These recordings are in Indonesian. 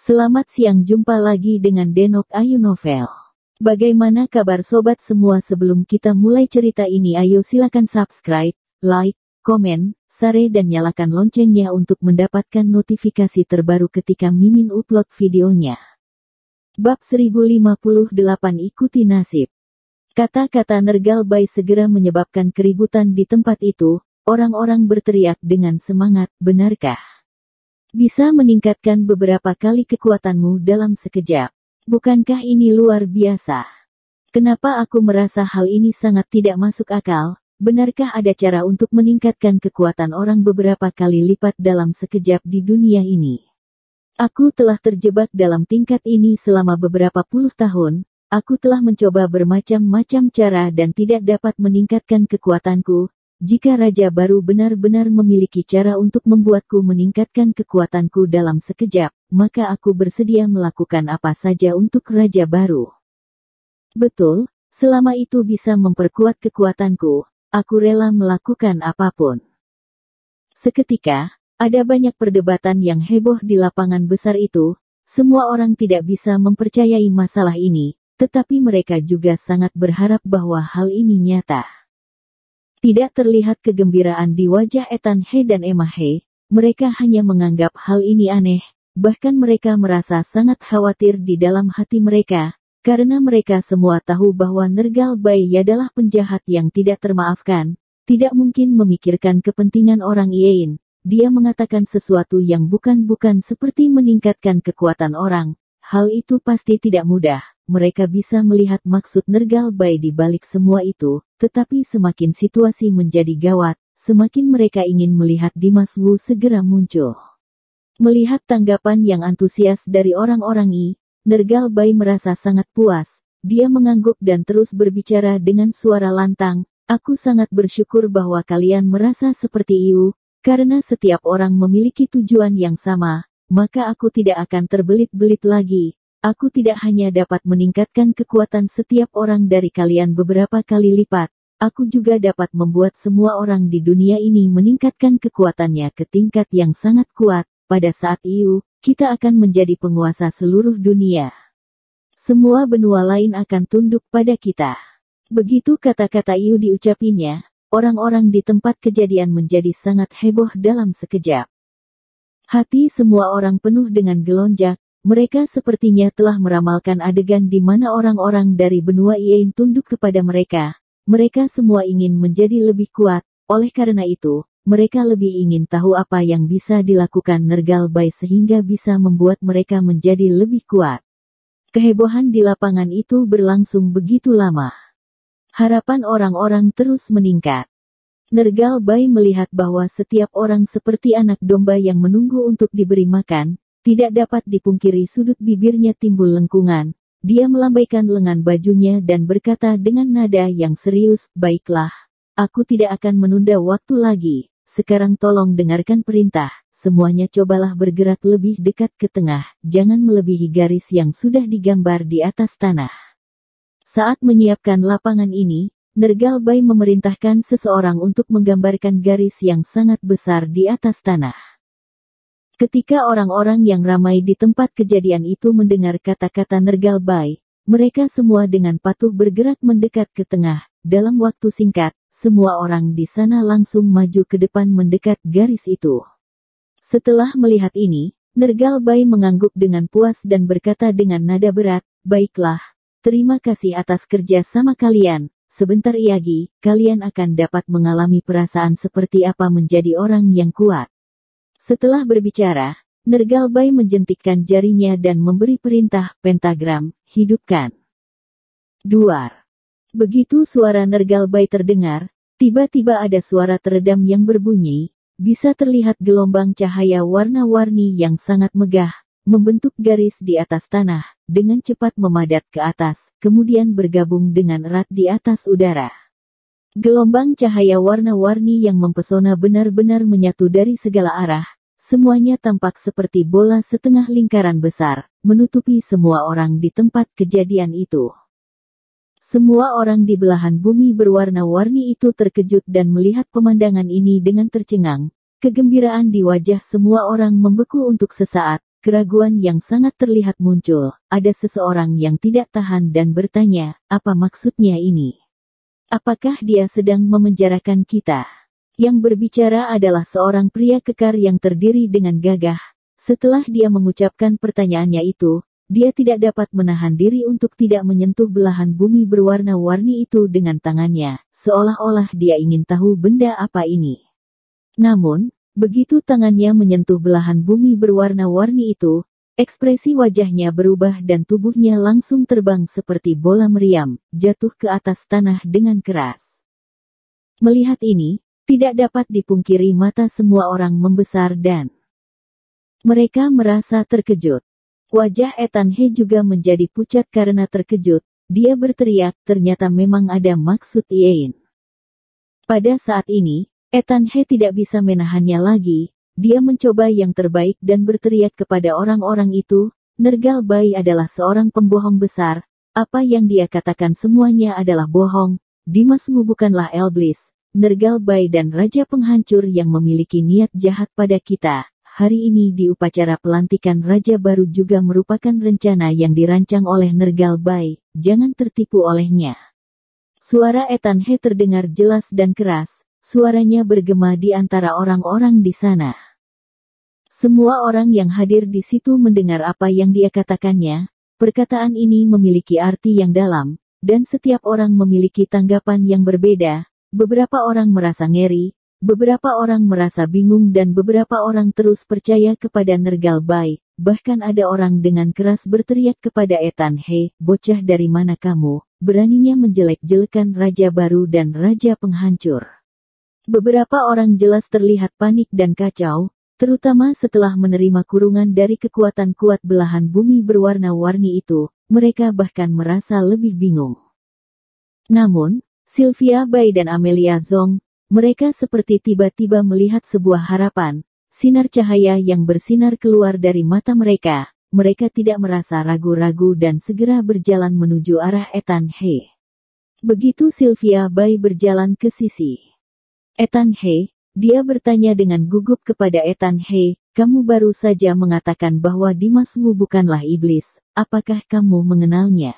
Selamat siang, jumpa lagi dengan Denok Ayu Novel. Bagaimana kabar sobat semua? Sebelum kita mulai cerita ini, ayo silakan subscribe, like, komen, share dan nyalakan loncengnya untuk mendapatkan notifikasi terbaru ketika Mimin upload videonya. Bab 1058, ikuti nasib. Kata-kata Nergal Bai segera menyebabkan keributan di tempat itu. Orang-orang berteriak dengan semangat, benarkah? Bisa meningkatkan beberapa kali kekuatanmu dalam sekejap. Bukankah ini luar biasa? Kenapa aku merasa hal ini sangat tidak masuk akal? Benarkah ada cara untuk meningkatkan kekuatan orang beberapa kali lipat dalam sekejap di dunia ini? Aku telah terjebak dalam tingkat ini selama beberapa puluh tahun. Aku telah mencoba bermacam-macam cara dan tidak dapat meningkatkan kekuatanku. Jika Raja Baru benar-benar memiliki cara untuk membuatku meningkatkan kekuatanku dalam sekejap, maka aku bersedia melakukan apa saja untuk Raja Baru. Betul, selama itu bisa memperkuat kekuatanku, aku rela melakukan apapun. Seketika, ada banyak perdebatan yang heboh di lapangan besar itu. Semua orang tidak bisa mempercayai masalah ini, tetapi mereka juga sangat berharap bahwa hal ini nyata. Tidak terlihat kegembiraan di wajah Ethan He dan Emma He. Mereka hanya menganggap hal ini aneh. Bahkan mereka merasa sangat khawatir di dalam hati mereka, karena mereka semua tahu bahwa Nergal Bai adalah penjahat yang tidak termaafkan. Tidak mungkin memikirkan kepentingan orang lain. Dia mengatakan sesuatu yang bukan-bukan seperti meningkatkan kekuatan orang. Hal itu pasti tidak mudah. Mereka bisa melihat maksud Nergal Bai di balik semua itu, tetapi semakin situasi menjadi gawat, semakin mereka ingin melihat Dimas Wu segera muncul. Melihat tanggapan yang antusias dari orang-orang ini, Nergal Bai merasa sangat puas. Dia mengangguk dan terus berbicara dengan suara lantang, "Aku sangat bersyukur bahwa kalian merasa seperti itu, karena setiap orang memiliki tujuan yang sama, maka aku tidak akan terbelit-belit lagi. Aku tidak hanya dapat meningkatkan kekuatan setiap orang dari kalian beberapa kali lipat, aku juga dapat membuat semua orang di dunia ini meningkatkan kekuatannya ke tingkat yang sangat kuat. Pada saat itu, kita akan menjadi penguasa seluruh dunia. Semua benua lain akan tunduk pada kita." Begitu kata-kata itu diucapinya, orang-orang di tempat kejadian menjadi sangat heboh dalam sekejap. Hati semua orang penuh dengan gelonjak. Mereka sepertinya telah meramalkan adegan di mana orang-orang dari benua lain tunduk kepada mereka. Mereka semua ingin menjadi lebih kuat, oleh karena itu, mereka lebih ingin tahu apa yang bisa dilakukan Nergal Bai sehingga bisa membuat mereka menjadi lebih kuat. Kehebohan di lapangan itu berlangsung begitu lama. Harapan orang-orang terus meningkat. Nergal Bai melihat bahwa setiap orang seperti anak domba yang menunggu untuk diberi makan. Tidak dapat dipungkiri sudut bibirnya timbul lengkungan. Dia melambaikan lengan bajunya dan berkata dengan nada yang serius, "Baiklah. Aku tidak akan menunda waktu lagi. Sekarang tolong dengarkan perintah. Semuanya cobalah bergerak lebih dekat ke tengah. Jangan melebihi garis yang sudah digambar di atas tanah." Saat menyiapkan lapangan ini, Nergal Bai memerintahkan seseorang untuk menggambarkan garis yang sangat besar di atas tanah. Ketika orang-orang yang ramai di tempat kejadian itu mendengar kata-kata Nergal Bai, mereka semua dengan patuh bergerak mendekat ke tengah. Dalam waktu singkat, semua orang di sana langsung maju ke depan mendekat garis itu. Setelah melihat ini, Nergal Bai mengangguk dengan puas dan berkata dengan nada berat, "Baiklah, terima kasih atas kerja sama kalian. Sebentar lagi, kalian akan dapat mengalami perasaan seperti apa menjadi orang yang kuat." Setelah berbicara, Nergal Bai menjentikkan jarinya dan memberi perintah, "Pentagram, hidupkan." Duar. Begitu suara Nergal Bai terdengar, tiba-tiba ada suara teredam yang berbunyi, bisa terlihat gelombang cahaya warna-warni yang sangat megah, membentuk garis di atas tanah, dengan cepat memadat ke atas, kemudian bergabung dengan erat di atas udara. Gelombang cahaya warna-warni yang mempesona benar-benar menyatu dari segala arah. Semuanya tampak seperti bola setengah lingkaran besar, menutupi semua orang di tempat kejadian itu. Semua orang di belahan bumi berwarna-warni itu terkejut dan melihat pemandangan ini dengan tercengang. Kegembiraan di wajah semua orang membeku untuk sesaat, keraguan yang sangat terlihat muncul. Ada seseorang yang tidak tahan dan bertanya, apa maksudnya ini? Apakah dia sedang memenjarakan kita? Yang berbicara adalah seorang pria kekar yang terdiri dengan gagah. Setelah dia mengucapkan pertanyaannya itu, dia tidak dapat menahan diri untuk tidak menyentuh belahan bumi berwarna-warni itu dengan tangannya, seolah-olah dia ingin tahu benda apa ini. Namun, begitu tangannya menyentuh belahan bumi berwarna-warni itu, ekspresi wajahnya berubah dan tubuhnya langsung terbang seperti bola meriam, jatuh ke atas tanah dengan keras. Melihat ini, tidak dapat dipungkiri mata semua orang membesar dan mereka merasa terkejut. Wajah Ethan He juga menjadi pucat karena terkejut. Dia berteriak, ternyata memang ada maksud Yin. Pada saat ini, Ethan He tidak bisa menahannya lagi. Dia mencoba yang terbaik dan berteriak kepada orang-orang itu, Nergal Bai adalah seorang pembohong besar. Apa yang dia katakan semuanya adalah bohong. Dimas Wu bukanlah iblis, Nergal Bai dan Raja Penghancur yang memiliki niat jahat pada kita. Hari ini di upacara pelantikan Raja baru juga merupakan rencana yang dirancang oleh Nergal Bai, jangan tertipu olehnya. Suara Ethan He terdengar jelas dan keras, suaranya bergema di antara orang-orang di sana. Semua orang yang hadir di situ mendengar apa yang dia katakannya, perkataan ini memiliki arti yang dalam, dan setiap orang memiliki tanggapan yang berbeda, beberapa orang merasa ngeri, beberapa orang merasa bingung dan beberapa orang terus percaya kepada Nergal Bai. Bahkan ada orang dengan keras berteriak kepada Ethan He, bocah dari mana kamu, beraninya menjelek-jelekan Raja Baru dan Raja Penghancur. Beberapa orang jelas terlihat panik dan kacau, terutama setelah menerima kurungan dari kekuatan kuat belahan bumi berwarna-warni itu, mereka bahkan merasa lebih bingung. Namun, Sylvia Bai dan Amelia Zhong, mereka seperti tiba-tiba melihat sebuah harapan, sinar cahaya yang bersinar keluar dari mata mereka. Mereka tidak merasa ragu-ragu dan segera berjalan menuju arah Ethan He. Begitu Sylvia Bai berjalan ke sisi Ethan He, dia bertanya dengan gugup kepada Ethan He, kamu baru saja mengatakan bahwa Dimas Wu bukanlah iblis, apakah kamu mengenalnya?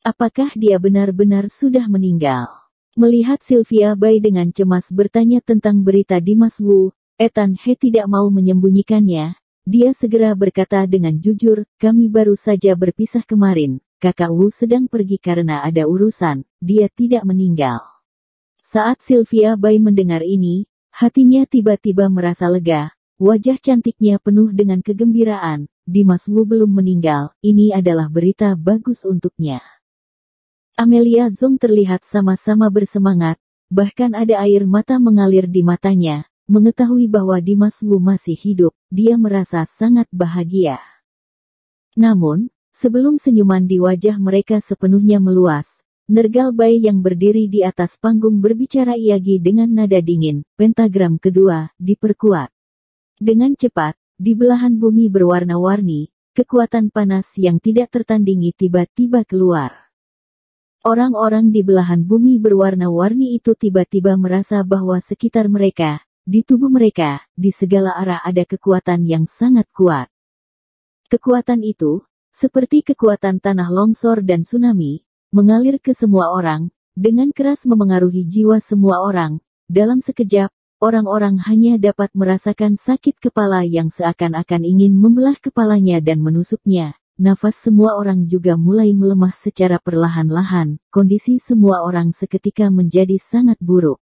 Apakah dia benar-benar sudah meninggal? Melihat Sylvia Bai dengan cemas bertanya tentang berita Dimas Wu, Ethan He tidak mau menyembunyikannya. Dia segera berkata dengan jujur, kami baru saja berpisah kemarin, kakak Wu sedang pergi karena ada urusan, dia tidak meninggal. Saat Sylvia Bai mendengar ini, hatinya tiba-tiba merasa lega, wajah cantiknya penuh dengan kegembiraan, Dimas Wu belum meninggal, ini adalah berita bagus untuknya. Amelia Zhong terlihat sama-sama bersemangat, bahkan ada air mata mengalir di matanya, mengetahui bahwa Dimas Wu masih hidup, dia merasa sangat bahagia. Namun, sebelum senyuman di wajah mereka sepenuhnya meluas, Nergal Bai yang berdiri di atas panggung berbicara iagi dengan nada dingin, pentagram kedua, diperkuat. Dengan cepat, di belahan bumi berwarna-warni, kekuatan panas yang tidak tertandingi tiba-tiba keluar. Orang-orang di belahan bumi berwarna-warni itu tiba-tiba merasa bahwa sekitar mereka, di tubuh mereka, di segala arah ada kekuatan yang sangat kuat. Kekuatan itu, seperti kekuatan tanah longsor dan tsunami, mengalir ke semua orang, dengan keras memengaruhi jiwa semua orang. Dalam sekejap, orang-orang hanya dapat merasakan sakit kepala yang seakan-akan ingin membelah kepalanya dan menusuknya. Nafas semua orang juga mulai melemah secara perlahan-lahan, kondisi semua orang seketika menjadi sangat buruk.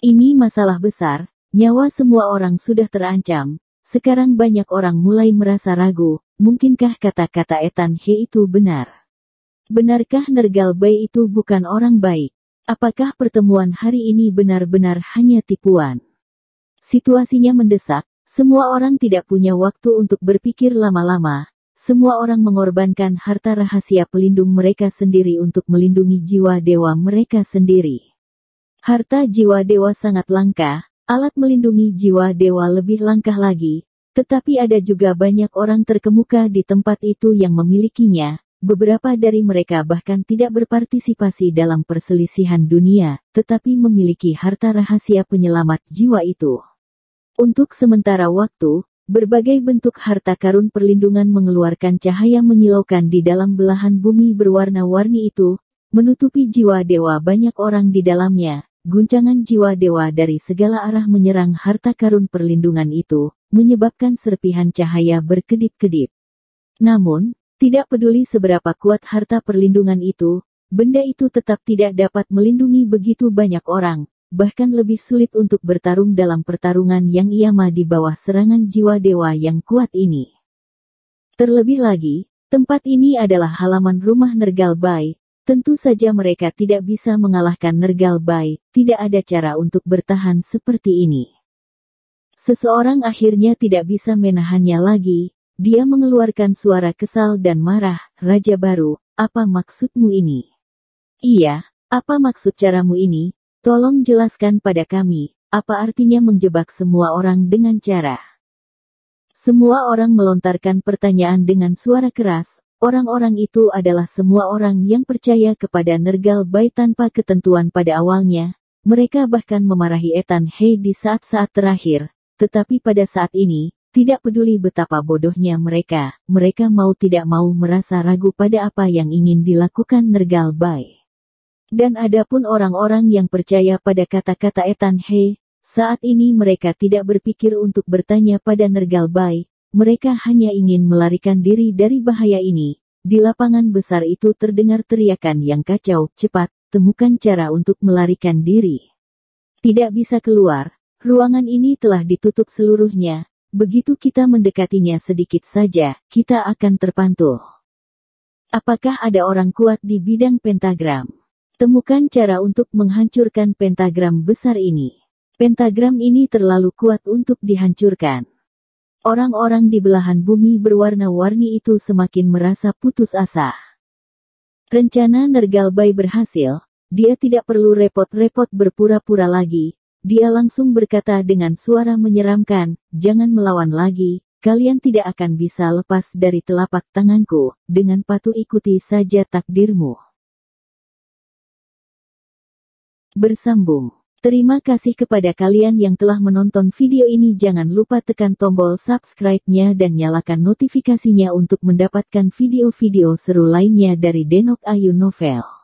Ini masalah besar, nyawa semua orang sudah terancam, sekarang banyak orang mulai merasa ragu, mungkinkah kata-kata Ethan He itu benar? Benarkah Nergal Bai itu bukan orang baik? Apakah pertemuan hari ini benar-benar hanya tipuan? Situasinya mendesak, semua orang tidak punya waktu untuk berpikir lama-lama. Semua orang mengorbankan harta rahasia pelindung mereka sendiri untuk melindungi jiwa dewa mereka sendiri. Harta jiwa dewa sangat langka, alat melindungi jiwa dewa lebih langka lagi, tetapi ada juga banyak orang terkemuka di tempat itu yang memilikinya. Beberapa dari mereka bahkan tidak berpartisipasi dalam perselisihan dunia, tetapi memiliki harta rahasia penyelamat jiwa itu. Untuk sementara waktu, berbagai bentuk harta karun perlindungan mengeluarkan cahaya menyilaukan di dalam belahan bumi berwarna-warni itu, menutupi jiwa dewa banyak orang di dalamnya. Guncangan jiwa dewa dari segala arah menyerang harta karun perlindungan itu, menyebabkan serpihan cahaya berkedip-kedip. Namun, tidak peduli seberapa kuat harta perlindungan itu, benda itu tetap tidak dapat melindungi begitu banyak orang. Bahkan lebih sulit untuk bertarung dalam pertarungan yang iama di bawah serangan jiwa dewa yang kuat ini. Terlebih lagi, tempat ini adalah halaman rumah Nergal Bai. Tentu saja mereka tidak bisa mengalahkan Nergal Bai, tidak ada cara untuk bertahan seperti ini. Seseorang akhirnya tidak bisa menahannya lagi, dia mengeluarkan suara kesal dan marah, "Raja baru, apa maksudmu ini?" "Iya, apa maksud caramu ini? Tolong jelaskan pada kami, apa artinya menjebak semua orang dengan cara?" Semua orang melontarkan pertanyaan dengan suara keras. Orang-orang itu adalah semua orang yang percaya kepada Nergal Bai tanpa ketentuan pada awalnya. Mereka bahkan memarahi Ethan Hei di saat-saat terakhir. Tetapi pada saat ini, tidak peduli betapa bodohnya mereka mau tidak mau merasa ragu pada apa yang ingin dilakukan Nergal Bai. Dan adapun orang-orang yang percaya pada kata-kata Ethan Hei, saat ini mereka tidak berpikir untuk bertanya pada Nergal Bai, mereka hanya ingin melarikan diri dari bahaya ini. Di lapangan besar itu terdengar teriakan yang kacau, "Cepat, temukan cara untuk melarikan diri. Tidak bisa keluar, ruangan ini telah ditutup seluruhnya, begitu kita mendekatinya sedikit saja, kita akan terpantul. Apakah ada orang kuat di bidang pentagram? Temukan cara untuk menghancurkan pentagram besar ini. Pentagram ini terlalu kuat untuk dihancurkan." Orang-orang di belahan bumi berwarna-warni itu semakin merasa putus asa. Rencana Nergal Bai berhasil, dia tidak perlu repot-repot berpura-pura lagi, dia langsung berkata dengan suara menyeramkan, "Jangan melawan lagi, kalian tidak akan bisa lepas dari telapak tanganku, dengan patuh ikuti saja takdirmu." Bersambung. Terima kasih kepada kalian yang telah menonton video ini. Jangan lupa tekan tombol subscribe-nya dan nyalakan notifikasinya untuk mendapatkan video-video seru lainnya dari Denok Ayu Novel.